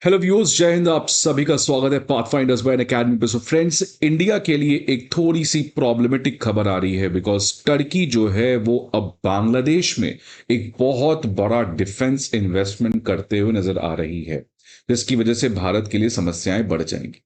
Hello viewers, जय हिंद। आप सभी का स्वागत है पाथफाइंडर्स बाय एकेडमी पे। सो फ्रेंड्स, इंडिया के लिए एक थोड़ी सी प्रॉब्लमेटिक खबर आ रही है बिकॉज टर्की जो है वो अब बांग्लादेश में एक बहुत बड़ा डिफेंस इन्वेस्टमेंट करते हुए नजर आ रही है, जिसकी वजह से भारत के लिए समस्याएं बढ़ जाएंगी।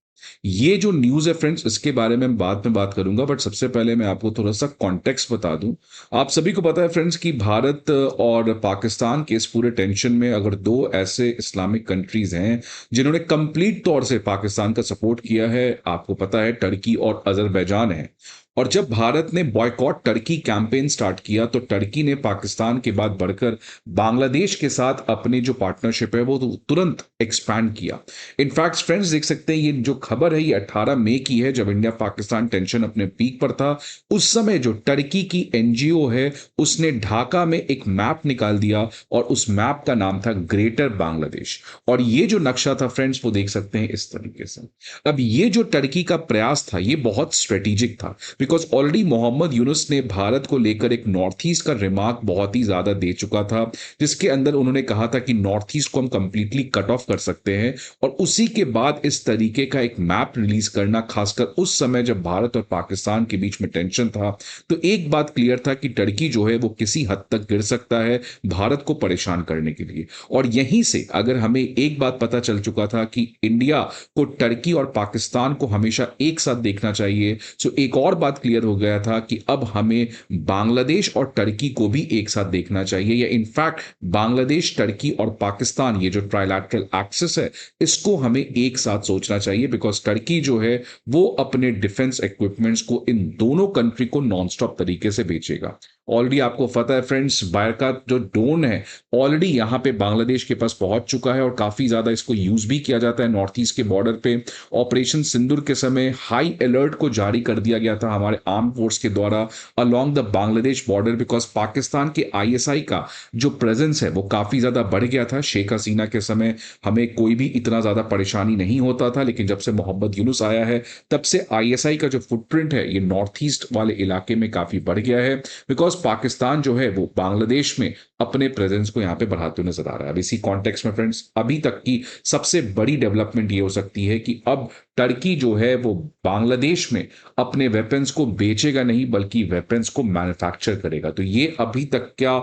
ये जो न्यूज़ है फ्रेंड्स, इसके बारे में बाद में बात करूंगा, बट सबसे पहले मैं आपको थोड़ा सा कॉन्टेक्स्ट बता दूं। आप सभी को पता है फ्रेंड्स कि भारत और पाकिस्तान के इस पूरे टेंशन में अगर दो ऐसे इस्लामिक कंट्रीज हैं जिन्होंने कंप्लीट तौर से पाकिस्तान का सपोर्ट किया है, आपको पता है टर्की और अजरबैजान है। और जब भारत ने बॉयकॉट टर्की कैंपेन स्टार्ट किया तो टर्की ने पाकिस्तान के बाद बढ़कर बांग्लादेश के साथ अपनी जो पार्टनरशिप है वो तो तुरंत एक्सपैंड किया। इनफैक्ट फ्रेंड्स देख सकते हैं, ये जो खबर है ये 18 मई की है, जब इंडिया पाकिस्तान टेंशन अपने पीक पर था। उस समय जो टर्की की एनजीओ है उसने ढाका में एक मैप निकाल दिया और उस मैप का नाम था ग्रेटर बांग्लादेश। और ये जो नक्शा था फ्रेंड्स वो देख सकते हैं इस तरीके से। अब ये जो टर्की का प्रयास था ये बहुत स्ट्रेटेजिक था बिकॉज ऑलरेडी मोहम्मद यूनुस ने भारत को लेकर एक नॉर्थ ईस्ट का रिमार्क बहुत ही ज्यादा दे चुका था, जिसके अंदर उन्होंने कहा था कि नॉर्थ ईस्ट को हम कंप्लीटली कट ऑफ कर सकते हैं। और उसी के बाद इस तरीके का एक मैप रिलीज करना, खासकर उस समय जब भारत और पाकिस्तान के बीच में टेंशन था, तो एक बात क्लियर था कि टर्की जो है वो किसी हद तक गिर सकता है भारत को परेशान करने के लिए। और यहीं से अगर हमें एक बात पता चल चुका था कि इंडिया को टर्की और पाकिस्तान को हमेशा एक साथ देखना चाहिए, सो एक और बात क्लियर हो गया था कि अब हमें बांग्लादेश और टर्की को भी एक साथ देखना चाहिए, या इनफैक्ट बांग्लादेश, टर्की और पाकिस्तान, ये जो ट्राइलैटरल एक्सिस है इसको हमें एक साथ सोचना चाहिए। बिकॉज टर्की जो है वो अपने डिफेंस इक्विपमेंट्स को इन दोनों कंट्री को नॉनस्टॉप तरीके से बेचेगा। ऑलरेडी आपको पता है फ्रेंड्स, बायर का जो ड्रोन है ऑलरेडी यहां पे बांग्लादेश के पास पहुंच चुका है और काफी ज्यादा इसको यूज भी किया जाता है नॉर्थ ईस्ट के बॉर्डर पे। ऑपरेशन सिंदूर के समय हाई अलर्ट को जारी कर दिया गया था हमारे आर्म फोर्स के द्वारा along the Bangladesh border, because Pakistan के आईएसआई का जो प्रेजेंस है वो काफी ज्यादा बढ़ गया था। शेख हसीना के समय हमें कोई भी इतना ज्यादा परेशानी नहीं होता था, लेकिन जब से मोहम्मद यूनुस आया है तब से आईएसआई का जो फुटप्रिंट है ये नॉर्थ ईस्ट वाले इलाके में काफी बढ़ गया है। बिकॉज पाकिस्तान जो है वो बांग्लादेश में अपने प्रेजेंस को यहां पे बढ़ाते हुए नजर आ रहा है। अब इसी कॉन्टेक्स्ट में फ्रेंड्स, अभी तक की सबसे बड़ी डेवलपमेंट ये हो सकती है कि अब टर्की जो है वो बांग्लादेश में अपने वेपन्स को बेचेगा नहीं बल्कि वेपन्स को मैन्युफैक्चर करेगा। तो ये अभी तक क्या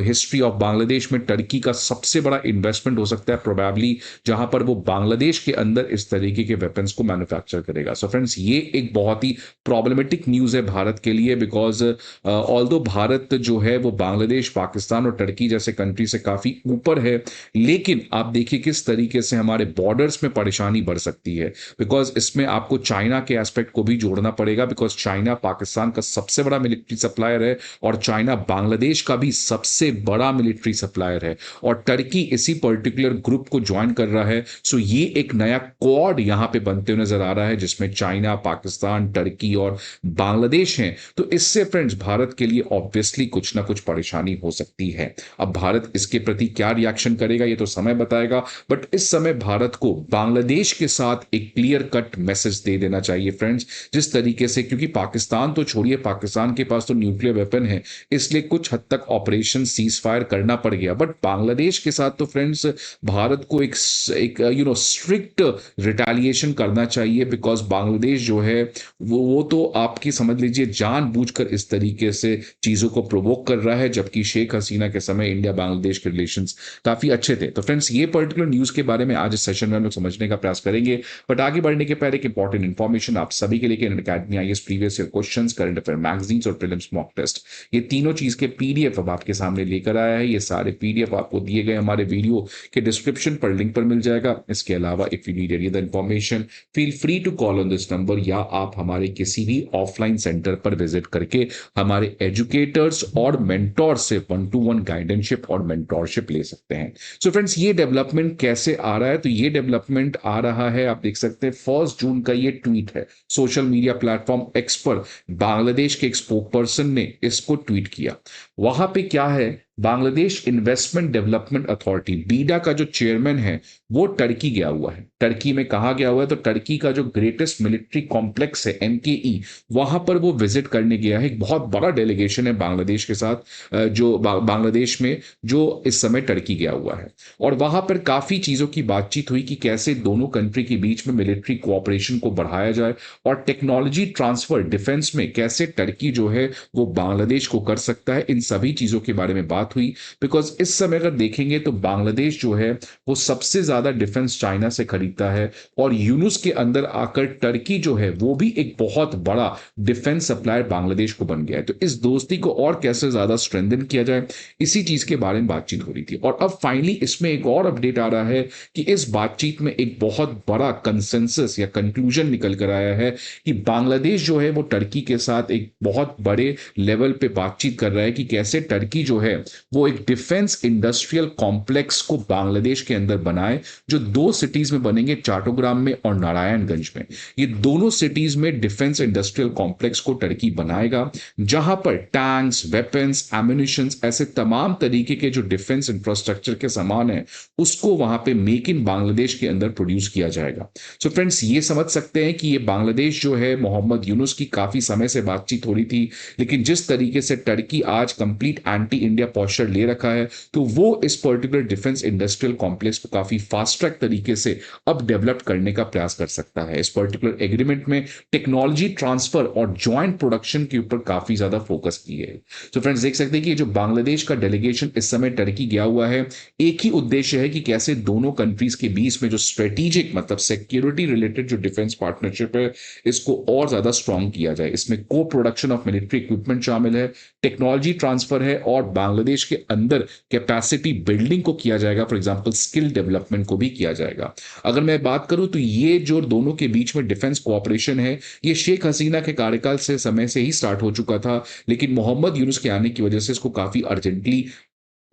हिस्ट्री ऑफ बांग्लादेश में टर्की का सबसे बड़ा इन्वेस्टमेंट हो सकता है प्रोबेबली, जहां पर वो बांग्लादेश के अंदर इस तरीके के वेपन्स को मैन्युफैक्चर करेगा। सो फ्रेंड्स, ये एक बहुत ही प्रॉब्लमेटिक न्यूज है भारत के लिए, बिकॉज ऑल्दो भारत जो है वो बांग्लादेश, पाकिस्तान और टर्की जैसे कंट्री से काफी ऊपर है, लेकिन आप देखिए किस तरीके से हमारे बॉर्डर्स में परेशानी बढ़ सकती है। बिकॉज इसमें आपको चाइना के एस्पेक्ट को भी जोड़ना पड़ेगा, बिकॉज चाइना पाकिस्तान का सबसे बड़ा मिलिट्री सप्लायर है और चाइना बांग्लादेश का भी सबसे बड़ा मिलिट्री सप्लायर है, और टर्की इसी पर्टिकुलर ग्रुप को ज्वाइन कर रहा है। सो ये एक नया क्वाड यहां पे बनते हुए नजर आ रहा है जिसमें चाइना, पाकिस्तान, टर्की और बांग्लादेश हैं। तो इससे फ्रेंड्स भारत के लिए ऑब्वियसली कुछ ना कुछ परेशानी हो सकती है। अब भारत इसके प्रति क्या रिएक्शन करेगा ये तो समय बताएगा, बट इस समय भारत को बांग्लादेश के साथ एक क्लियर कट मैसेज दे देना चाहिए फ्रेंड्स, जिस तरीके से, क्योंकि पाकिस्तान तो छोड़िए, पाकिस्तान के पास तो न्यूक्लियर वेपन है, इसलिए कुछ हद तक ऑपरेशन सीज फायर करना पड़ गया। बट बांग्लादेश के साथ तो फ्रेंड्स भारत को एक स्ट्रिक्ट रिटेलिएशन करना चाहिए, बिकॉज बांग्लादेश जो है वो तो आपकी समझ लीजिए जानबूझकर इस तरीके से चीजों को प्रोवोक कर रहा है, जबकि शेख हसीना के समय इंडिया बांग्लादेश के रिलेशंस काफी अच्छे थे। तो फ्रेंड्स, ये पर्टिकुलर न्यूज के बारे में आज इस सेशन में हम लोग समझने का प्रयास करेंगे, बट आगे बढ़ने के पहले एक इंपॉर्टेंट इन्फॉर्मेशन आप सभी के लिए, academy IAS previous year questions, current affair magazines और प्रीलिम्स मॉक टेस्ट, ये तीनों चीज के पीडीएफ अब आपके सामने लेकर आया है। ये सारे पीडीएफ आपको दिए गए हमारे वीडियो के डिस्क्रिप्शन पर लिंक पर मिल जाएगा। इसके अलावा if you need any other information feel free to call on this number, या आप हमारे किसी भी ऑफलाइन सेंटर पर विजिट करके हमारे एजुकेटर्स और मेंटोर से 1-to-1 गाइडेंशिप और मेंटोरशिप ले सकते हैं। सो फ्रेंड्स, ये डेवलपमेंट कैसे आ रहा है? तो ये डेवलपमेंट आ रहा है, आप देख सकते हैं 1 जून का ये ट्वीट है, सोशल मीडिया प्लेटफॉर्म एक्स पर बांग्लादेश के एक स्पोक पर्सन ने इसको ट्वीट किया। वहां पे क्या है बांग्लादेश इन्वेस्टमेंट डेवलपमेंट अथॉरिटी बीडा का जो चेयरमैन है वो टर्की गया हुआ है। टर्की में कहा गया हुआ है, तो टर्की का जो ग्रेटेस्ट मिलिट्री कॉम्प्लेक्स है एमकेई, वहां पर वो विजिट करने गया है। एक बहुत बड़ा डेलीगेशन है बांग्लादेश के साथ, जो बांग्लादेश में जो इस समय टर्की गया हुआ है। और वहां पर काफी चीजों की बातचीत हुई कि कैसे दोनों कंट्री के बीच में मिलिट्री कोऑपरेशन को बढ़ाया जाए और टेक्नोलॉजी ट्रांसफर डिफेंस में कैसे टर्की जो है वो बांग्लादेश को कर सकता है। इन सभी चीजों के बारे में बात हुई, बिकॉज इस समय अगर देखेंगे तो बांग्लादेश जो है वो सबसे ज्यादा डिफेंस चाइना से खरीदता है, और यूनुस के अंदर आकर टर्की जो है वो भी एक बहुत बड़ा डिफेंस सप्लायर बांग्लादेश को बन गया है। तो इस दोस्ती को और कैसे ज्यादा स्ट्रेंथन किया जाए, इसी चीज के बारे में बातचीत हो रही थी। और अब फाइनली इसमें एक और अपडेट आ रहा है कि इस बातचीत में एक बहुत बड़ा कंसेंसस या कंक्लूजन निकल कर आया है कि बांग्लादेश जो है वो टर्की के साथ एक बहुत बड़े लेवल पे बातचीत कर रहा है कि कैसे टर्की जो है वो एक डिफेंस इंडस्ट्रियल कॉम्प्लेक्स को बांग्लादेश के अंदर बनाए, जो 2 सिटीज में बनेंगे, चाटोग्राम में और नारायणगंज में। ये दोनों सिटीज में डिफेंस इंडस्ट्रियल कॉम्प्लेक्स को टर्की बनाएगा, जहां पर टैंक्स, वेपन्स, एम्यूनिशन, ऐसे तमाम तरीके के जो डिफेंस इंफ्रास्ट्रक्चर के सामान है उसको वहां पे मेक इन बांग्लादेश के अंदर प्रोड्यूस किया जाएगा। सो फ्रेंड्स, ये समझ सकते हैं कि ये बांग्लादेश जो है मोहम्मद यूनुस की काफी समय से बातचीत हो रही थी, लेकिन जिस तरीके से टर्की आज कंप्लीट एंटी इंडिया पोस्चर ले रखा है, तो वो इस पर्टिकुलर डिफेंस इंडस्ट्रियल कॉम्प्लेक्स को काफी फास्ट ट्रैक तरीके से अब डेवलप करने का प्रयास कर सकता है। इस पर्टिकुलर एग्रीमेंट में टेक्नोलॉजी ट्रांसफर और ज्वाइंट प्रोडक्शन के ऊपर काफी ज्यादा फोकस की है। तो फ्रेंड्स, देख सकते हैं कि जो बांग्लादेश का डेलीगेशन इस समय टर्की गया हुआ है, एक ही उद्देश्य है कि कैसे दोनों कंट्रीज के बीच में जो स्ट्रेटेजिक मतलब सिक्योरिटी रिलेटेड जो डिफेंस पार्टनरशिप है इसको और ज्यादा स्ट्रांग किया जाए। इसमें को प्रोडक्शन ऑफ मिलिट्री इक्विपमेंट शामिल है, टेक्नोलॉजी ट्रांसफर है, और बांग्लादेश के अंदर कैपेसिटी बिल्डिंग को किया जाएगा, फॉर एग्जांपल स्किल डेवलपमेंट को भी किया जाएगा। अगर मैं बात करूं तो ये जो दोनों के बीच में डिफेंस कोऑपरेशन है, ये शेख हसीना के कार्यकाल से समय से ही स्टार्ट हो चुका था, लेकिन मोहम्मद यूनुस के आने की वजह से इसको काफी अर्जेंटली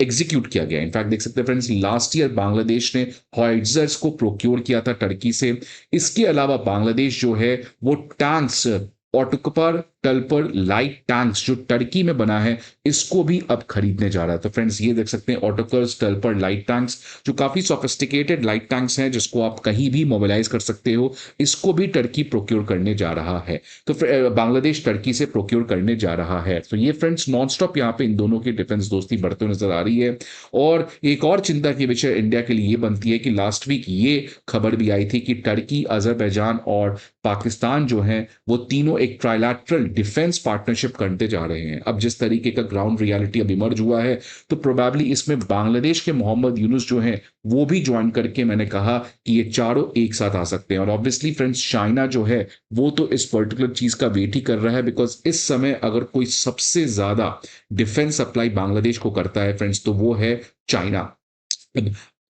एग्जीक्यूट किया गया। इनफैक्ट देख सकते हैं फ्रेंड्स, लास्ट ईयर बांग्लादेश ने हॉइट्जर्स को प्रोक्योर किया था टर्की से। इसके अलावा बांग्लादेश जो है वो टैंक्स, ऑटोकपर टल्पर लाइट टैंक्स जो टर्की में बना है इसको भी अब खरीदने जा रहा है। तो फ्रेंड्स, ये देख सकते हैं ऑटोकर्स टल्पर लाइट टैंक्स, जो काफी सोफिस्टिकेटेड लाइट टैंक्स हैं जिसको आप कहीं भी मोबिलाइज कर सकते हो, इसको भी टर्की प्रोक्योर करने जा रहा है। तो बांग्लादेश टर्की से प्रोक्योर करने जा रहा है। तो ये फ्रेंड्स नॉन स्टॉप यहाँ पे इन दोनों की डिफेंस दोस्ती बढ़ते नजर आ रही है। और एक और चिंता की विषय इंडिया के लिए ये बनती है कि लास्ट वीक ये खबर भी आई थी कि टर्की, अजरबैजान और पाकिस्तान जो है वो तीनों एक ट्राइलैटरल डिफेंस पार्टनरशिप करते जा रहे हैं। अब जिस तरीके का ग्राउंड रियलिटी अब इमर्ज हुआ है, तो प्रोबेबली इसमें बांग्लादेश के मोहम्मद यूनुस जो हैं वो भी ज्वाइन करके, मैंने कहा कि ये चारों एक साथ आ सकते हैं। और ऑब्वियसली फ्रेंड्स, चाइना जो है वो तो इस पर्टिकुलर चीज का वेट ही कर रहा है, बिकॉज इस समय अगर कोई सबसे ज्यादा डिफेंस सप्लाई बांग्लादेश को करता है फ्रेंड्स, तो वो है चाइना।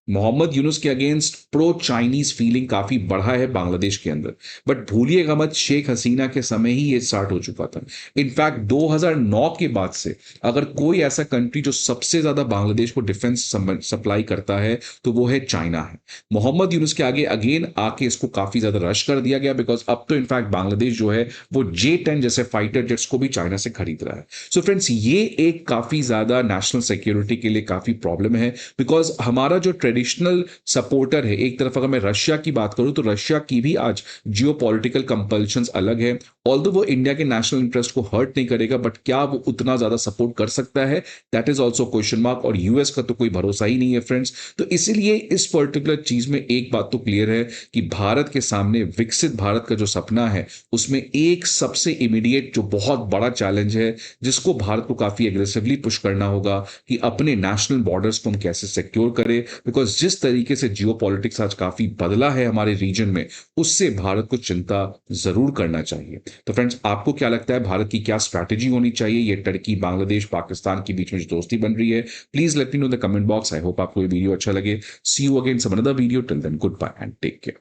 मोहम्मद यूनुस के अगेंस्ट प्रो चाइनीज फीलिंग काफी बढ़ा है बांग्लादेश के अंदर, बट भूलिएगा मत, शेख हसीना के समय ही ये स्टार्ट हो चुका था। इनफैक्ट 2009 के बाद से अगर कोई ऐसा कंट्री जो सबसे ज्यादा बांग्लादेश को डिफेंस सप्लाई करता है तो वो है चाइना है। मोहम्मद यूनुस के आगे अगेन आके इसको काफी ज्यादा रश कर दिया गया, बिकॉज अब तो इनफैक्ट बांग्लादेश जो है वो J-10 जैसे फाइटर जेट्स को भी चाइना से खरीद रहा है। सो फ्रेंड्स, ये एक काफी ज्यादा नेशनल सिक्योरिटी के लिए काफी प्रॉब्लम है, बिकॉज हमारा जो ट्रेडिशनल सपोर्टर है, एक तरफ अगर मैं रशिया की बात करूं तो रशिया की भी आज जियोपॉलिटिकल कंपल्शंस अलग है। ऑल्दो वो इंडिया के नेशनल इंटरेस्ट को हर्ट नहीं करेगा, बट क्या वो उतना ज्यादा सपोर्ट कर सकता है, that is also question mark. और यूएस का तो कोई भरोसा ही नहीं है फ्रेंड्स। तो इसीलिए इस पर्टिकुलर चीज में एक बात तो क्लियर है कि भारत के सामने विकसित भारत का जो सपना है उसमें एक सबसे इमीडिएट जो बहुत बड़ा चैलेंज है जिसको भारत को काफी एग्रेसिवली पुश करना होगा कि अपने नेशनल बॉर्डर्स को हम कैसे सिक्योर करें, बिकॉज जिस तरीके से जियो पॉलिटिक्स आज काफी बदला है हमारे रीजन में, उससे भारत को चिंता जरूर करना चाहिए। तो फ्रेंड्स, आपको क्या लगता है भारत की क्या स्ट्रैटेजी होनी चाहिए ये टर्की, बांग्लादेश, पाकिस्तान के बीच में जो दोस्ती बन रही है? Please let me know in the comment box. I hope आपको ये वीडियो अच्छा लगे। See you again some another video. Till then, good bye and take care.